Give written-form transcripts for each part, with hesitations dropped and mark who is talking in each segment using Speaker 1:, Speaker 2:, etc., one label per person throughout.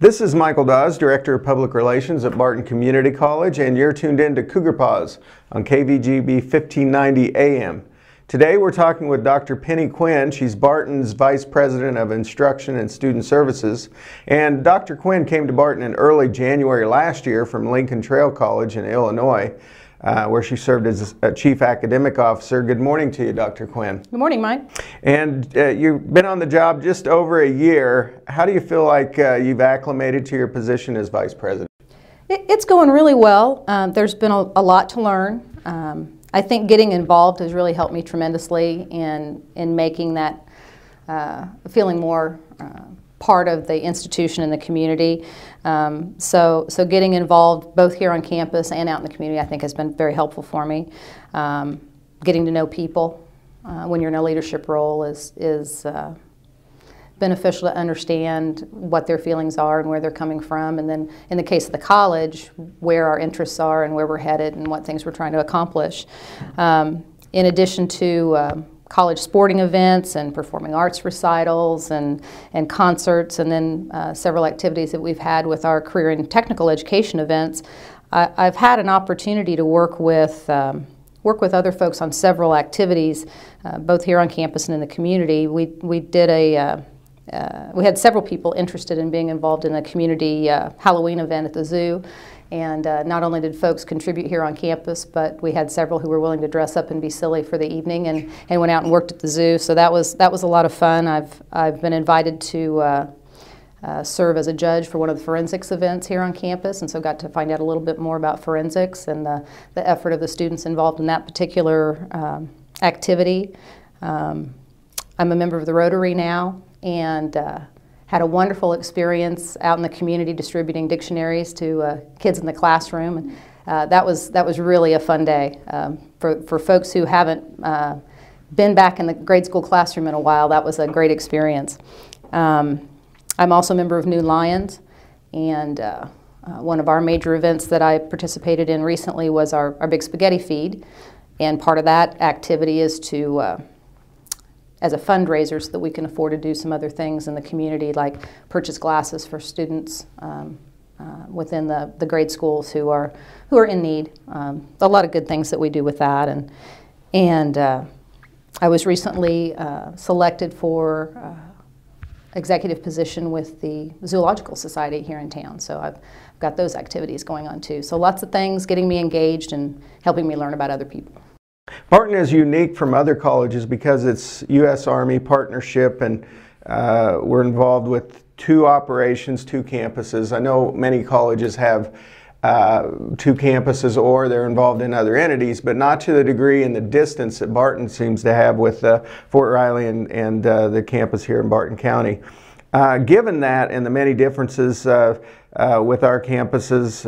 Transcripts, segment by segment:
Speaker 1: This is Michael Dawes, Director of Public Relations at Barton Community College, and you're tuned in to Cougar Pause on KVGB 1590 AM. Today we're talking with Dr. Penny Quinn. She's Barton's Vice President of Instruction and Student Services. And Dr. Quinn came to Barton in early January last year from Lincoln Trail College in Illinois, where she served as a Chief Academic Officer. Good morning to you, Dr. Quinn.
Speaker 2: Good morning, Mike.
Speaker 1: And you've been on the job just over a year. How do you feel like you've acclimated to your position as Vice President?
Speaker 2: It's going really well. There's been a lot to learn. I think getting involved has really helped me tremendously in making that feeling more part of the institution and the community. So getting involved both here on campus and out in the community I think has been very helpful for me. Getting to know people when you're in a leadership role is beneficial to understand what their feelings are and where they're coming from, and then in the case of the college, where our interests are and where we're headed and what things we're trying to accomplish. In addition to college sporting events and performing arts recitals and concerts, and then several activities that we've had with our career and technical education events, I've had an opportunity to work with other folks on several activities, both here on campus and in the community. We had several people interested in being involved in a community Halloween event at the zoo, and not only did folks contribute here on campus, but we had several who were willing to dress up and be silly for the evening and went out and worked at the zoo. So that was a lot of fun. I've been invited to serve as a judge for one of the forensics events here on campus, and so got to find out a little bit more about forensics and the effort of the students involved in that particular activity. I'm a member of the Rotary now, and had a wonderful experience out in the community distributing dictionaries to kids in the classroom. And that was really a fun day. For folks who haven't been back in the grade school classroom in a while, that was a great experience. I'm also a member of New Lions, and one of our major events that I participated in recently was our big spaghetti feed, and part of that activity is to as a fundraiser so that we can afford to do some other things in the community, like purchase glasses for students within the grade schools who are in need. A lot of good things that we do with that, and I was recently selected for executive position with the Zoological Society here in town, so I've got those activities going on too. So lots of things getting me engaged and helping me learn about other people.
Speaker 1: Barton is unique from other colleges because it's U.S. Army partnership, and we're involved with two operations, two campuses. I know many colleges have two campuses or they're involved in other entities, but not to the degree and the distance that Barton seems to have with Fort Riley and the campus here in Barton County. Given that and the many differences with our campuses,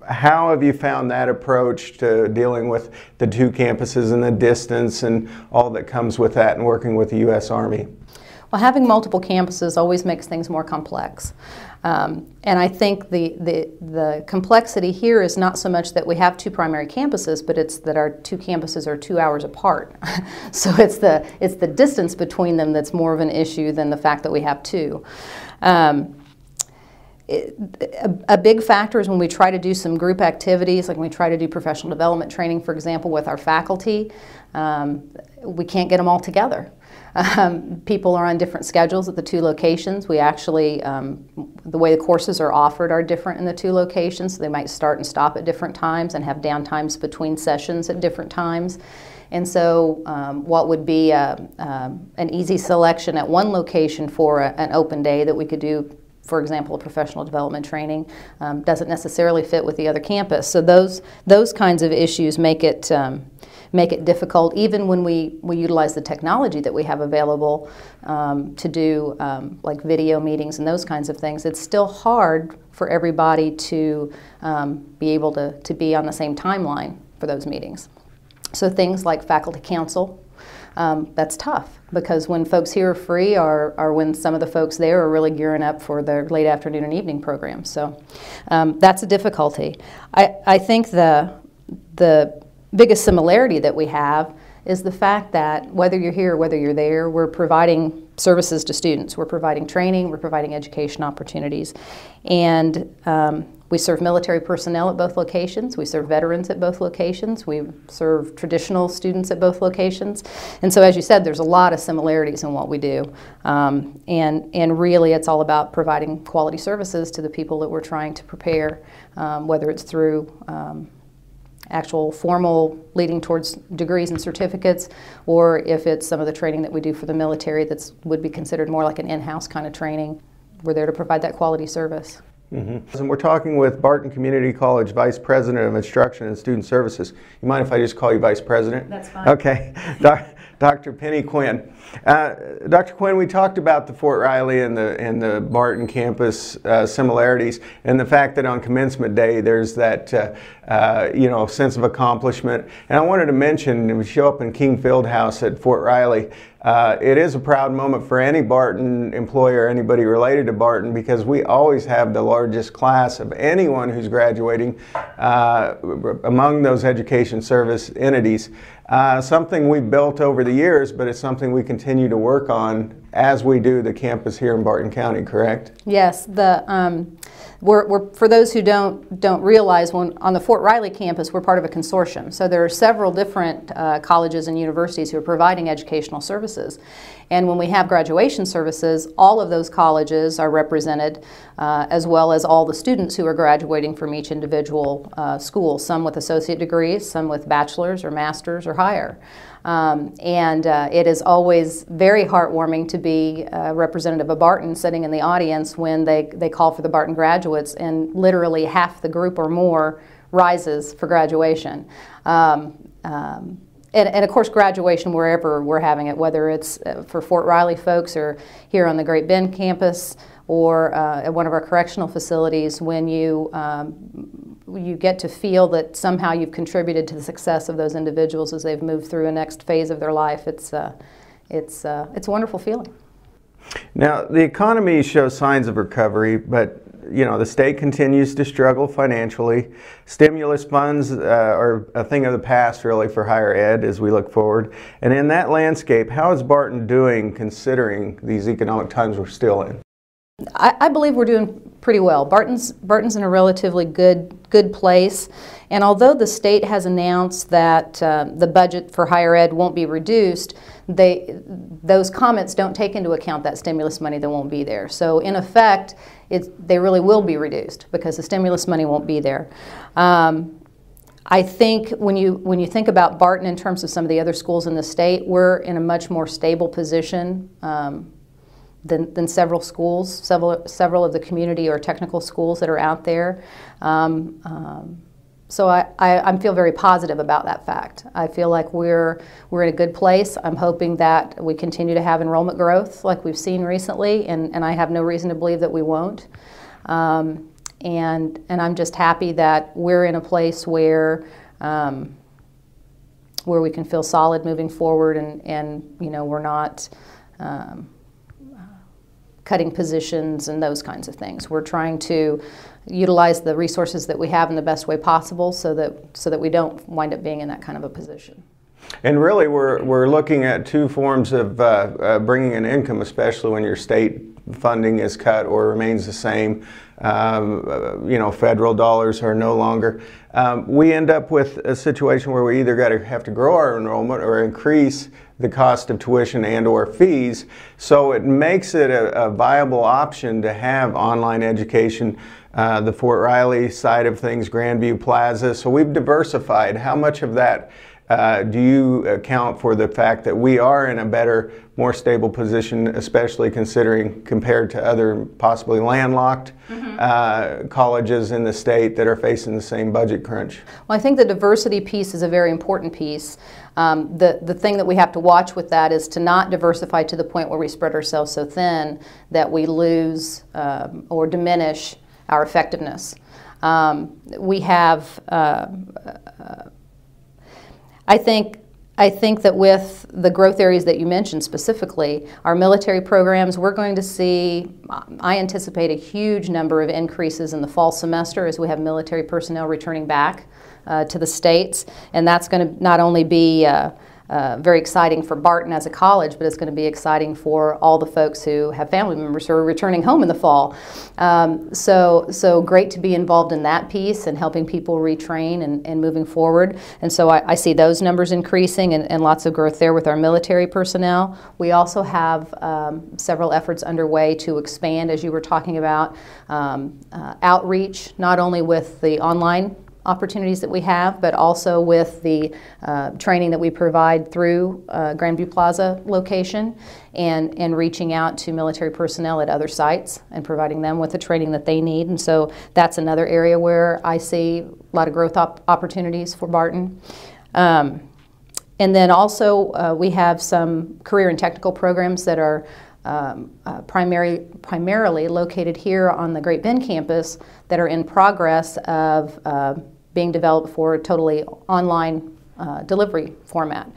Speaker 1: how have you found that approach to dealing with the two campuses and the distance and all that comes with that and working with the U.S. Army?
Speaker 2: Well, having multiple campuses always makes things more complex. And I think the complexity here is not so much that we have two primary campuses, but it's that our two campuses are 2 hours apart. So it's the distance between them that's more of an issue than the fact that we have two. A big factor is when we try to do some group activities, like when we try to do professional development training, for example, with our faculty, we can't get them all together. People are on different schedules at the two locations. We actually, the way the courses are offered are different in the two locations, so they might start and stop at different times and have down times between sessions at different times. And so what would be an easy selection at one location for an open day that we could do, for example, a professional development training, doesn't necessarily fit with the other campus. So those kinds of issues make it difficult, even when we utilize the technology that we have available to do like video meetings and those kinds of things. It's still hard for everybody to be able to be on the same timeline for those meetings. So things like faculty council, that's tough, because when folks here are free or when some of the folks there are really gearing up for their late afternoon and evening programs. So that's a difficulty. I think the biggest similarity that we have is the fact that whether you're here or whether you're there, we're providing services to students. We're providing training, we're providing education opportunities, and we serve military personnel at both locations. We serve veterans at both locations. We serve traditional students at both locations. And so, as you said, there's a lot of similarities in what we do. And really, it's all about providing quality services to the people that we're trying to prepare, whether it's through actual formal leading towards degrees and certificates, or if it's some of the training that we do for the military that would be considered more like an in-house kind of training. We're there to provide that quality service.
Speaker 1: Mm-hmm. And we're talking with Barton Community College Vice President of Instruction and Student Services. You mind if I just call you Vice President?
Speaker 2: That's fine.
Speaker 1: Okay. Dr. Penny Quinn. Dr. Quinn, we talked about the Fort Riley and the Barton campus similarities, and the fact that on commencement day there's that sense of accomplishment. And I wanted to mention, we show up in King Fieldhouse at Fort Riley. It is a proud moment for any Barton employee or anybody related to Barton, because we always have the largest class of anyone who's graduating among those education service entities. Something we've built over the years, but it's something we continue to work on as we do the campus here in Barton County, correct?
Speaker 2: Yes. We're for those who don't realize, on the Fort Riley campus, we're part of a consortium. So there are several different colleges and universities who are providing educational services. And when we have graduation services, all of those colleges are represented, as well as all the students who are graduating from each individual school, some with associate degrees, some with bachelor's or master's or higher. It is always very heartwarming to be a representative of Barton sitting in the audience when they call for the Barton graduates, and literally half the group or more rises for graduation. And of course, graduation wherever we're having it, whether it's for Fort Riley folks or here on the Great Bend campus or at one of our correctional facilities, when you get to feel that somehow you've contributed to the success of those individuals as they've moved through a next phase of their life, it's a wonderful feeling.
Speaker 1: Now, the economy shows signs of recovery, but the state continues to struggle financially. Stimulus funds are a thing of the past, really, for higher ed as we look forward. And in that landscape, how is Barton doing considering these economic times we're still in?
Speaker 2: I believe we're doing pretty well. Barton's in a relatively good place, and although the state has announced that the budget for higher ed won't be reduced, those comments don't take into account that stimulus money that won't be there. So in effect, they really will be reduced because the stimulus money won't be there. I think when you think about Barton in terms of some of the other schools in the state, we're in a much more stable position than several schools, several of the community or technical schools that are out there. So I feel very positive about that fact. I feel like we're in a good place. I'm hoping that we continue to have enrollment growth like we've seen recently, and I have no reason to believe that we won't. And I'm just happy that we're in a place where we can feel solid moving forward, and we're not cutting positions and those kinds of things. We're trying to utilize the resources that we have in the best way possible so that we don't wind up being in that kind of a position.
Speaker 1: And really, we're looking at two forms of bringing in income, especially when your state funding is cut or remains the same. Federal dollars are no longer. We end up with a situation where we either have to grow our enrollment or increase the cost of tuition and or fees. So it makes it a viable option to have online education. The Fort Riley side of things, Grandview Plaza. So we've diversified. How much of that do you account for the fact that we are in a better, more stable position, especially considering compared to other possibly landlocked colleges in the state that are facing the same budget crunch?
Speaker 2: Well, I think the diversity piece is a very important piece. The thing that we have to watch with that is to not diversify to the point where we spread ourselves so thin that we lose or diminish our effectiveness. We have I think that with the growth areas that you mentioned specifically, our military programs, we're going to see, I anticipate a huge number of increases in the fall semester as we have military personnel returning back to the states. And that's going to not only be very exciting for Barton as a college, but it's going to be exciting for all the folks who have family members who are returning home in the fall. So great to be involved in that piece and helping people retrain and moving forward. And so I see those numbers increasing and lots of growth there with our military personnel. We also have several efforts underway to expand, as you were talking about, outreach, not only with the online opportunities that we have, but also with the training that we provide through Grandview Plaza location and reaching out to military personnel at other sites and providing them with the training that they need. And so that's another area where I see a lot of growth opportunities for Barton. And then also we have some career and technical programs that are primarily located here on the Great Bend campus that are in progress of being developed for a totally online delivery format.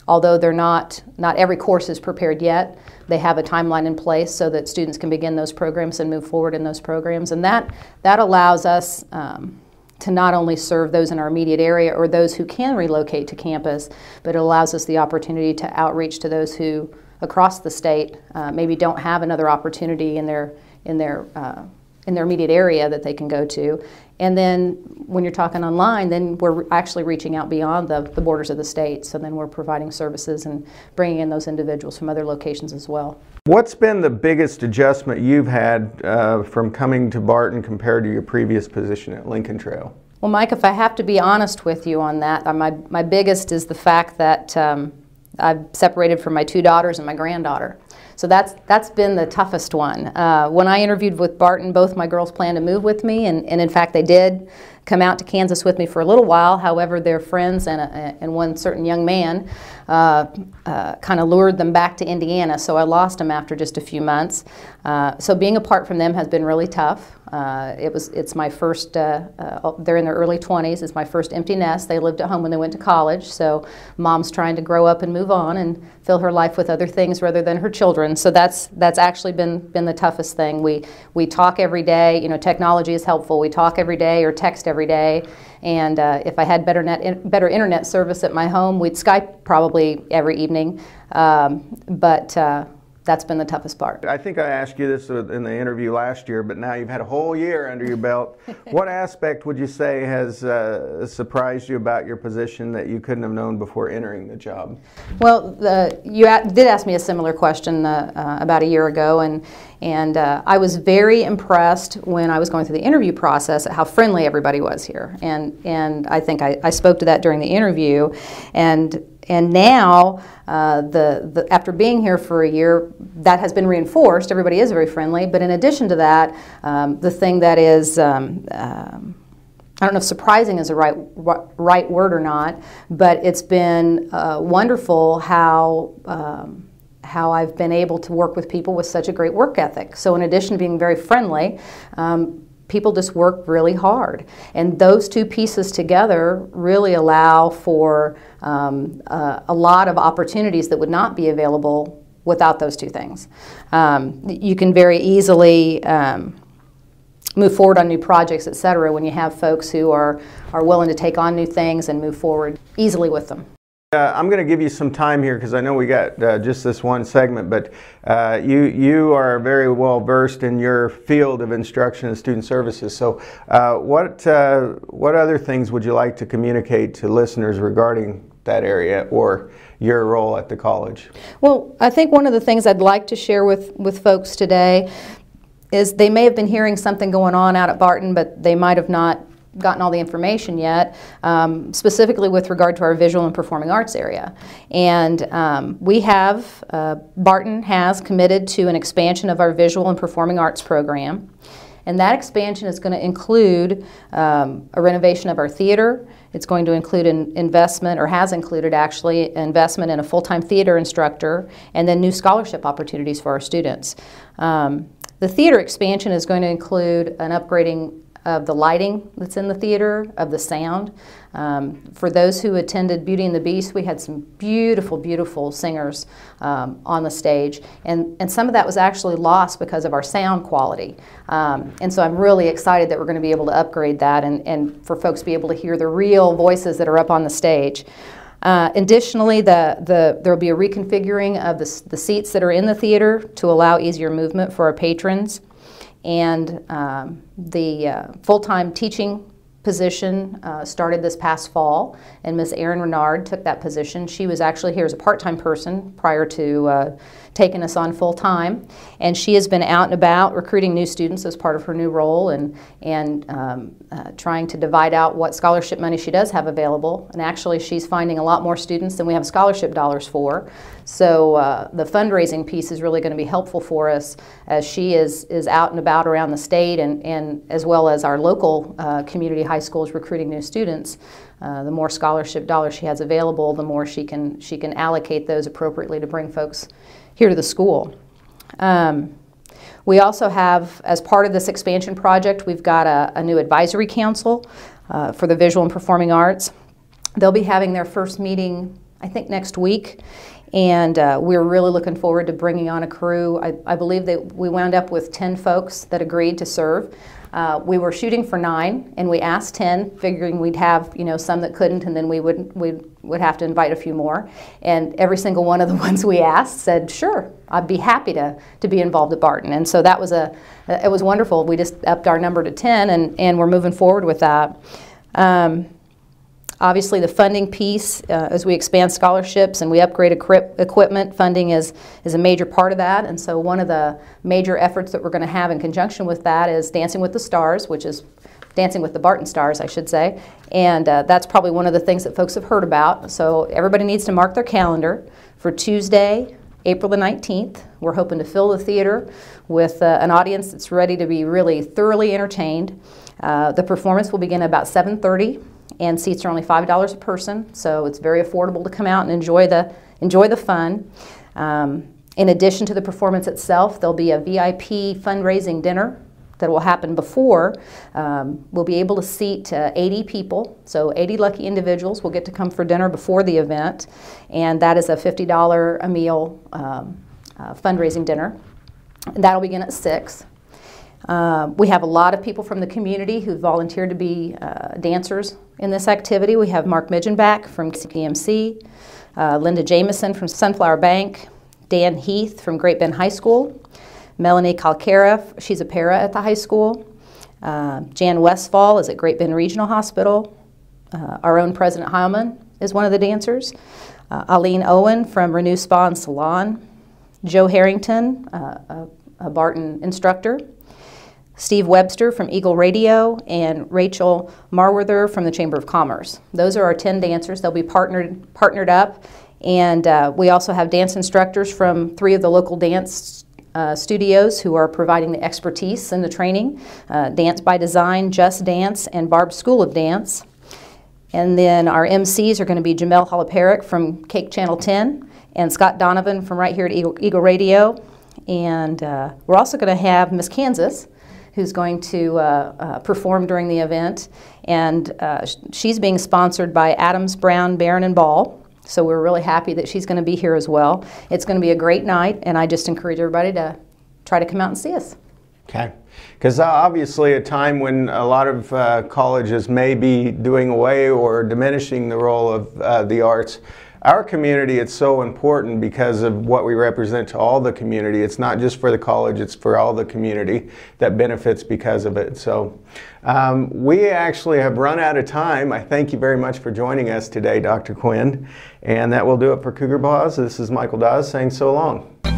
Speaker 2: Although they're not every course is prepared yet, they have a timeline in place so that students can begin those programs and move forward in those programs. And that allows us to not only serve those in our immediate area or those who can relocate to campus, but it allows us the opportunity to outreach to those who across the state maybe don't have another opportunity in their immediate area that they can go to. And then when you're talking online, then we're actually reaching out beyond the borders of the state. So then we're providing services and bringing in those individuals from other locations as well.
Speaker 1: What's been the biggest adjustment you've had from coming to Barton compared to your previous position at Lincoln Trail?
Speaker 2: Well, Mike, if I have to be honest with you on that, my biggest is the fact that I've separated from my 2 daughters and my granddaughter. So that's been the toughest one. When I interviewed with Barton, both my girls planned to move with me, and in fact they did come out to Kansas with me for a little while. However, their friends and one certain young man kind of lured them back to Indiana, so I lost them after just a few months. So being apart from them has been really tough. It's my first, they're in their early 20s, it's my first empty nest. They lived at home when they went to college, so mom's trying to grow up and move on and fill her life with other things rather than her children. So that's actually been the toughest thing. We talk every day, you know, technology is helpful. We talk every day or text every day, and if I had better internet service at my home, we'd Skype probably every evening, but that's been the toughest part.
Speaker 1: I think I asked you this in the interview last year, but now you've had a whole year under your belt. What aspect would you say has surprised you about your position that you couldn't have known before entering the job?
Speaker 2: Well, you did ask me a similar question about a year ago, and I was very impressed when I was going through the interview process at how friendly everybody was here. And I think I spoke to that during the interview. And now, after being here for a year, that has been reinforced. Everybody is very friendly, but in addition to that, the thing that is, I don't know if surprising is the right word or not, but it's been wonderful how I've been able to work with people with such a great work ethic. So in addition to being very friendly, people just work really hard. And those two pieces together really allow for a lot of opportunities that would not be available without those two things. You can very easily move forward on new projects, et cetera, when you have folks who are willing to take on new things and move forward easily with them.
Speaker 1: I'm going to give you some time here because I know we got just this one segment, but you are very well versed in your field of instruction and student services. So what other things would you like to communicate to listeners regarding that area or your role at the college? Well,
Speaker 2: I think one of the things I'd like to share with folks today is they may have been hearing something going on out at Barton, but they might have not gotten all the information yet, specifically with regard to our visual and performing arts area. And Barton has committed to an expansion of our visual and performing arts program. And that expansion is going to include a renovation of our theater. It's going to include an investment, or has included actually, investment in a full-time theater instructor, and then new scholarship opportunities for our students. The theater expansion is going to include an upgrading of the lighting that's in the theater, of the sound. For those who attended Beauty and the Beast, we had some beautiful, beautiful singers on the stage, and some of that was actually lost because of our sound quality. And so I'm really excited that we're going to be able to upgrade that and for folks to be able to hear the real voices that are up on the stage. Additionally, there will be a reconfiguring of the seats that are in the theater to allow easier movement for our patrons. And the full-time teaching position started this past fall, and Ms. Erin Renard took that position. She was actually here as a part-time person prior to taking us on full-time, and she has been out and about recruiting new students as part of her new role, and trying to divide out what scholarship money she does have available. And actually she's finding a lot more students than we have scholarship dollars for. So the fundraising piece is really going to be helpful for us as she is out and about around the state, and as well as our local community high schools recruiting new students. The more scholarship dollars she has available, the more she can allocate those appropriately to bring folks here to the school. We also have, as part of this expansion project, we've got a new advisory council for the visual and performing arts. They'll be having their first meeting, I think, next week, and we're really looking forward to bringing on a crew. I believe that we wound up with 10 folks that agreed to serve. We were shooting for 9, and we asked 10, figuring we'd have, you know, some that couldn't, and then we would have to invite a few more. And every single one of the ones we asked said, "Sure, I'd be happy to be involved at Barton." And so that was it was wonderful. We just upped our number to 10, and we're moving forward with that. Obviously, the funding piece, as we expand scholarships and we upgrade equipment, funding is a major part of that. And so one of the major efforts that we're going to have in conjunction with that is Dancing with the Stars, which is Dancing with the Barton Stars, I should say. And that's probably one of the things that folks have heard about. So everybody needs to mark their calendar for Tuesday, April the 19th. We're hoping to fill the theater with an audience that's ready to be really thoroughly entertained. The performance will begin at about 7:30. And seats are only $5 a person, so it's very affordable to come out and enjoy the fun. In addition to the performance itself, there'll be a VIP fundraising dinner that will happen before. We'll be able to seat 80 people, so 80 lucky individuals will get to come for dinner before the event, and that is a $50 a meal fundraising dinner. That'll begin at 6. We have a lot of people from the community who volunteered to be dancers in this activity. We have Mark Midgenback from CPMC, Linda Jameson from Sunflower Bank, Dan Heath from Great Bend High School, Melanie Calcara, she's a para at the high school, Jan Westfall is at Great Bend Regional Hospital, our own President Heilman is one of the dancers, Aline Owen from Renew Spa and Salon, Joe Harrington, a Barton instructor, Steve Webster from Eagle Radio, and Rachel Marwither from the Chamber of Commerce. Those are our 10 dancers. They'll be partnered up, and we also have dance instructors from 3 of the local dance studios who are providing the expertise and the training, Dance by Design, Just Dance, and Barb's School of Dance. And then our MCs are going to be Jamel Halaparik from Cake Channel 10, and Scott Donovan from right here at Eagle Radio. And we're also going to have Miss Kansas, who's going to perform during the event. And she's being sponsored by Adams, Brown, Barron, and Ball. So we're really happy that she's going to be here as well. It's going to be a great night, and I just encourage everybody to try to come out and see us.
Speaker 1: Okay. Because obviously a time when a lot of colleges may be doing away or diminishing the role of the arts, our community, it's so important because of what we represent to all the community. It's not just for the college, it's for all the community that benefits because of it. So we actually have run out of time. I thank you very much for joining us today, Dr. Quinn. And that will do it for Cougar Pause. This is Michael Dawes saying so long.